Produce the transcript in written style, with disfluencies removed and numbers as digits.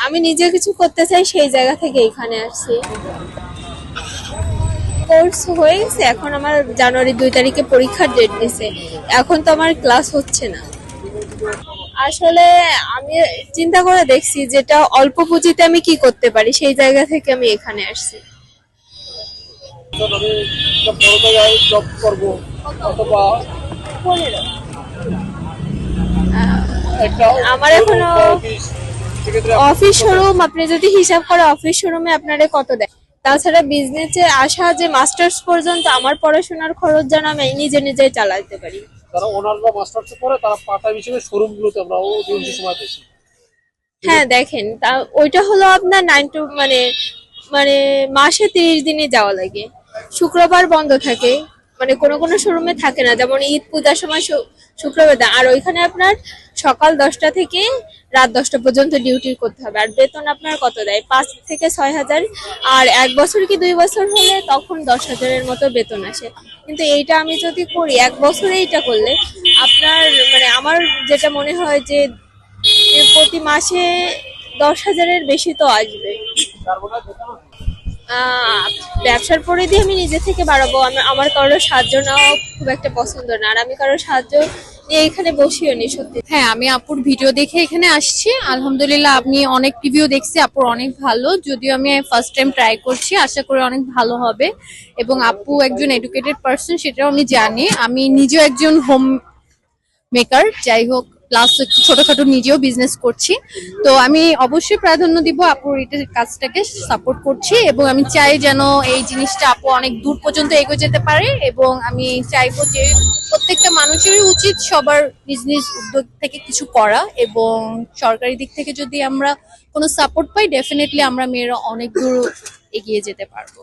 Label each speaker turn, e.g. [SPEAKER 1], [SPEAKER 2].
[SPEAKER 1] আমি নিজে কিছু করতে চাই, সেই জায়গা থেকে এখানে আসছি। কোর্স হয়ে গেছে, এখন আমার জানুয়ারি 2 তারিখে পরীক্ষার ডেট দিছে। এখন তো আমার ক্লাস হচ্ছে না। আসলে আমি চিন্তা করে দেখছি যেটা অল্প পুঁজিতে আমি কি করতে পারি, সেই জায়গা থেকে আমি এখানে আসছি।
[SPEAKER 2] আমি একটা বড় জায়গায় জব করবো অথবা
[SPEAKER 1] 15।
[SPEAKER 2] একটা
[SPEAKER 1] আমার এখনো
[SPEAKER 2] অফিস, সেক্ষেত্রে
[SPEAKER 1] অফিস শোরুম, আপনি যদি হিসাব করে অফিস শোরুমে আপনারে কত দেয়। তাছাড়া বিজনেসে আসা যে মাস্টার্স পর্যন্ত আমার পড়াশোনার খরচ যেন আমি নিজে নিজেই চালাতে পারি।
[SPEAKER 2] যারা ওনার বা মাস্টার্স করে তারা পার্ট টাইম হিসেবে শোরুম গুলোতে আমরা অধিকাংশ সময় দেখি।
[SPEAKER 1] হ্যাঁ দেখেন, তা ওইটা হলো আপনার 9 to মানে মানে মাসে 30 দিনে যাওয়া লাগে। শুক্রবার বন্ধ থাকে, মানে কোনো কোনো শোরুমে থাকে না, যেমন ঈদ পূজার সময় শুক্রবার দেয়। আর ওইখানে আপনার সকাল 10টা থেকে রাত 10টা পর্যন্ত ডিউটি করতে হবে। আর বেতন আপনার কত দেয়, 5 থেকে 6 হাজার। আর 1 বছর কি 2 বছর হলে তখন 10 হাজারের মতো বেতন আসে। কিন্তু এইটা আমি যদি করি 1 বছরে, এইটা করলে আপনার মানে আমার যেটা মনে হয় যে প্রতি মাসে 10 হাজারের বেশি তো আসবে। আহ, ব্যবসার পরিধি আমি নিজে থেকে বাড়াবো। আমার কারোর সাহায্য নেওয়া খুব একটা পছন্দ না, আর আমি কারোর সাহায্য নিয়ে এখানে বসিও নি সত্যি।
[SPEAKER 3] হ্যাঁ, আমি আপুর ভিডিও দেখে এখানে আসছি। আলহামদুলিল্লাহ, আমি অনেক রিভিউ দেখছি, আপুর অনেক ভালো। যদিও আমি ফার্স্ট টাইম ট্রাই করছি, আশা করি অনেক ভালো হবে। এবং আপু একজন এডুকেটেড পার্সন, সেটাও আমি জানি। আমি নিজেও একজন হোম মেকার, যাই হোক, প্লাস একটু ছোটখাটো নিজেও বিজনেস করছি। তো আমি অবশ্যই প্রাধান্য দিব আপুর এটা কাজটাকে, সাপোর্ট করছি। এবং আমি চাই যেন এই জিনিসটা আপু অনেক দূর পর্যন্ত এগিয়ে যেতে পারে। এবং আমি চাইবো যে প্রত্যেকটা মানুষেরই উচিত সবার নিজ নিজ উদ্যোগ থেকে কিছু করা। এবং সরকারি দিক থেকে যদি আমরা কোনো সাপোর্ট পাই, ডেফিনেটলি আমরা মেয়েরা অনেক দূর এগিয়ে যেতে পারবো।